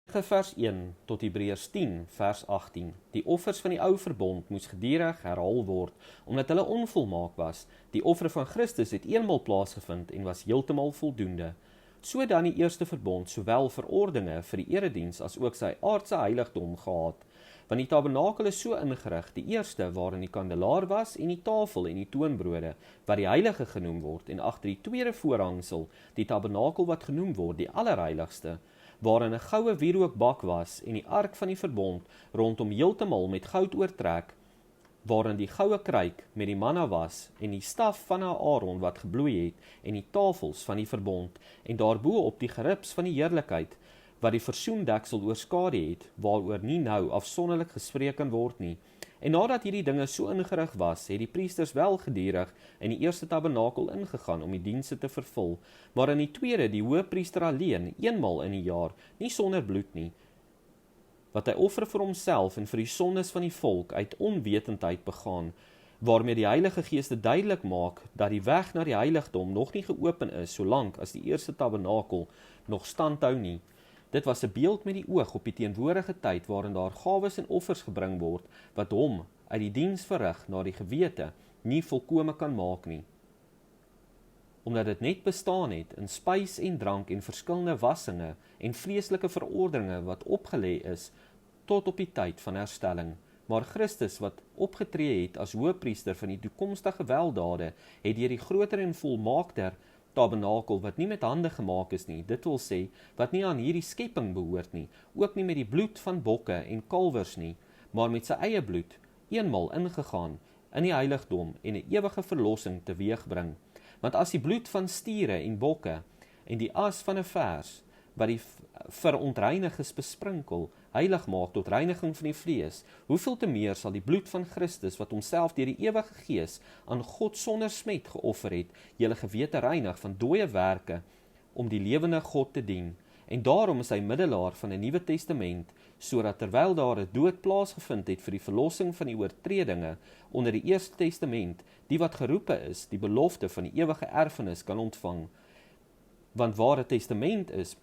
Vers 1 tot Hebreërs 10 vers 18. Die offers van die ou verbond moes gedurig herhaal word, omdat hulle onvolmaak was. Die offer van Christus het eenmaal plaasgevind en was heeltemal voldoende. So dan die eerste verbond sowel verordeninge vir die erediens as ook sy aardse heiligdom gehad. Want die tabernakel is so ingerig, die eerste waarin die kandelaar was en die tafel en die toonbrode, wat die heilige genoem word, en agter die tweede voorhangsel, die tabernakel wat genoem word, die allerheiligste, waarin 'n goue wierookbak was en die ark van die verbond rondom heeltemal met goud oortrek, waarin die goue kruik met die manna was en die staf van Aaron wat gebloei het en die tafels van die verbond en daarbo op die geribs van die heerlikheid wat die versoendeksel oorskadu het, waaroor nie nou afsonderlik gespreek kan word nie. En nadat hierdie dinge so ingerig was, het die priesters wel gedurig in die eerste tabernakel ingegaan om die dienste te vervul, maar in die tweede die hoëpriester alleen, eenmaal in die jaar, nie sonder bloed nie, wat hy offer vir homself en vir die sondes van die volk uit onwetendheid begaan, waarmee die Heilige Gees duidelik maak dat die weg na die heiligdom nog nie geopen is, solank as die eerste tabernakel nog standhou nie. Dit was 'n beeld met die oog op die teenwoordige tyd waarin daar gawes en offers gebring word, wat hom uit die diens verrig na die gewete nie volkome kan maak nie. Omdat dit net bestaan het in spys en drank en verskillende wassinge en vleeslike verordeninge wat opgelê is tot op die tyd van herstelling. Maar Christus wat opgetree het as hoëpriester van die toekomstige weldade, het deur die groter en volmaakter tabernakel wat nie met hande gemaak is nie, dit wil sê, wat nie aan hierdie skepping behoort nie, ook nie met die bloed van bokke en kalwers nie, maar met sy eie bloed, eenmal ingegaan in die heiligdom en 'n ewige verlossing teweegbring. Want as die bloed van stiere en bokke en die as van 'n vers, wat die verontreiniges besprinkel, heilig maak tot reiniging van die vlees, hoeveel te meer sal die bloed van Christus, wat homself deur die ewige Gees aan God sonder smet geoffer het, julle gewete reinig van dooie werke, om die lewende God te dien. En daarom is hy middelaar van 'n Nuwe Testament, sodat terwyl daar 'n dood plaasgevind het vir die verlossing van die oortredinge onder die Eerste Testament, die wat geroepe is, die belofte van die ewige erfenis kan ontvang. Want waar 'n testament is,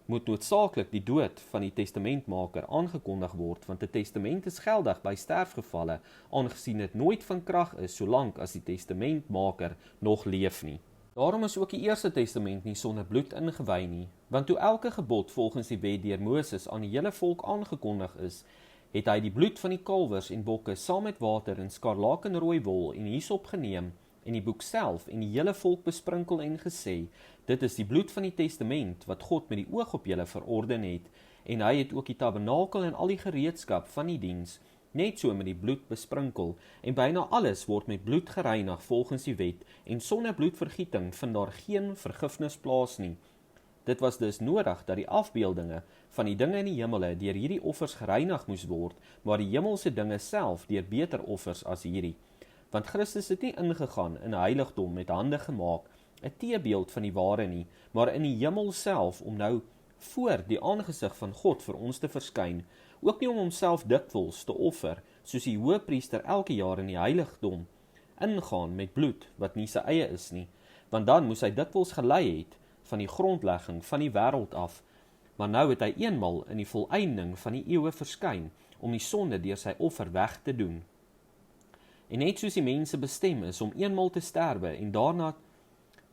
moet noodsaaklik die dood van die testamentmaker aangekondig word, want 'n testament is geldig by sterfgevalle, aangesien dit nooit van krag is, solank as die testamentmaker nog leef nie. Daarom is ook die Eerste Testament nie sonder bloed ingewy nie, want toe elke gebod volgens die wet deur Moses aan die hele volk aangekondig is, het hy die bloed van die kalwers en bokke saam met water en skarlakenrooi wol en hyssop geneem en die boek self en die hele volk besprinkel en gesê, dit is die bloed van die testament wat God met die oog op julle verorden het, en hy het ook die tabernakel en al die gereedskap van die diens net so met die bloed besprinkel, en byna alles word met bloed gereinig volgens die wet, en sonder bloedvergieting vind daar geen vergifnis plaas nie. Dit was dus nodig dat die afbeeldinge van die dinge in die hemele deur hierdie offers gereinig moes word, maar die hemelse dinge self deur beter offers as hierdie. Want Christus het nie ingegaan in 'n heiligdom met hande gemaak, 'n teebeeld van die ware nie, maar in die hemel self om nou voor die aangesig van God vir ons te verskyn, ook nie om homself dikwels te offer, soos die hoëpriester elke jaar in die heiligdom ingaan met bloed wat nie sy eie is nie, want dan moes hy dikwels gelei het van die grondlegging van die wêreld af, maar nou het hy eenmal in die volëinding van die eeue verskyn om die sonde deur sy offer weg te doen. En net soos die mense bestem is om eenmal te sterwe en daarna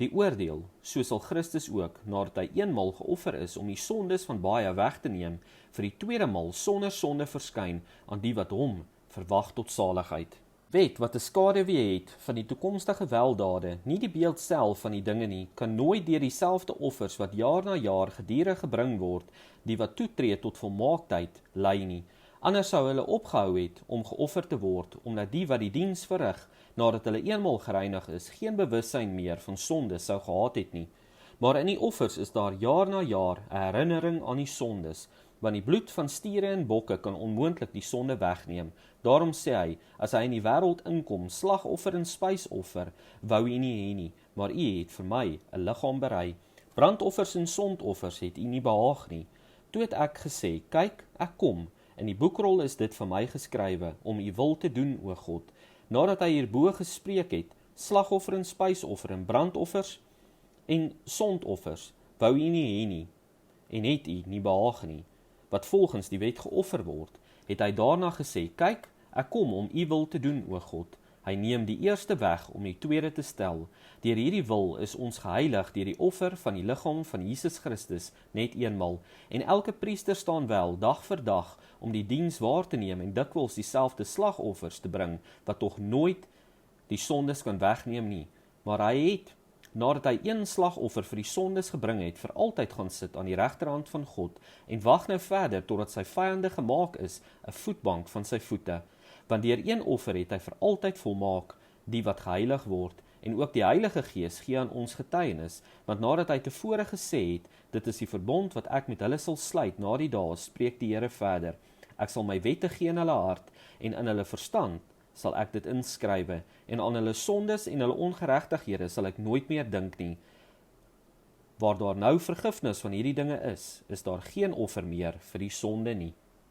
die oordeel, so sal Christus ook, nadat hy eenmal geoffer is om die sondes van baie weg te neem, vir die tweede maal sonder sonde verskyn aan die wat hom verwag tot saligheid. Wet wat 'n skaduwee het van die toekomstige weldade, nie die beeld self van die dinge nie, kan nooit deur dieselfde offers wat jaar na jaar gedurig gebring word, die wat toetree tot volmaaktheid, lei nie. Anders sou hulle opgehou het om geoffer te word, omdat die wat die diens verrig, nadat hulle eenmaal gereinig is, geen bewussyn meer van sonde sou gehad het nie. Maar in die offers is daar jaar na jaar 'n herinnering aan die sondes, want die bloed van stiere en bokke kan onmoontlik die sonde wegneem. Daarom sê hy, as hy in die wêreld inkom, slagoffer en spysoffer, wou u nie hê nie, maar u het vir my 'n liggaam berei. Brandoffers en sondoffers het u nie behaag nie. Toe het ek gesê, kyk, ek kom. In die boekrol is dit vir my geskrywe, om u wil te doen, o God. Nadat hy hierbo gespreek het, slagoffer en spysoffer en brandoffers en sondoffers, wou u nie hê nie, en het u nie behaag nie. wat volgens die wet geoffer word, het hy daarna gesê, kyk, ek kom om u wil te doen, o God. Hy neem die eerste weg om die tweede te stel. Deur hierdie wil is ons geheilig deur die offer van die liggaam van Jesus Christus net eenmal. En elke priester staan wel dag vir dag om die diens waar te neem en dikwels dieselfde slagoffers te bring, wat tog nooit die sondes kan wegneem nie. Maar hy het, nadat hy een slagoffer vir die sondes gebring het, vir altyd gaan sit aan die regterhand van God en wag nou verder totdat sy vyande gemaak is, 'n voetbank van sy voete. Want deur een offer het hy vir altyd volmaak die wat geheilig word, en ook die Heilige Gees gee aan ons getuienis, want nadat hy tevore gesê het, dit is die verbond wat ek met hulle sal sluit na die dae, spreek die Here verder. Ek sal my wette gee in hulle hart, en in hulle verstand sal ek dit inskrywe, en aan hulle sondes en hulle ongeregtighede sal ek nooit meer dink nie. Waar daar nou vergifnis van hierdie dinge is daar geen offer meer vir die sonde nie.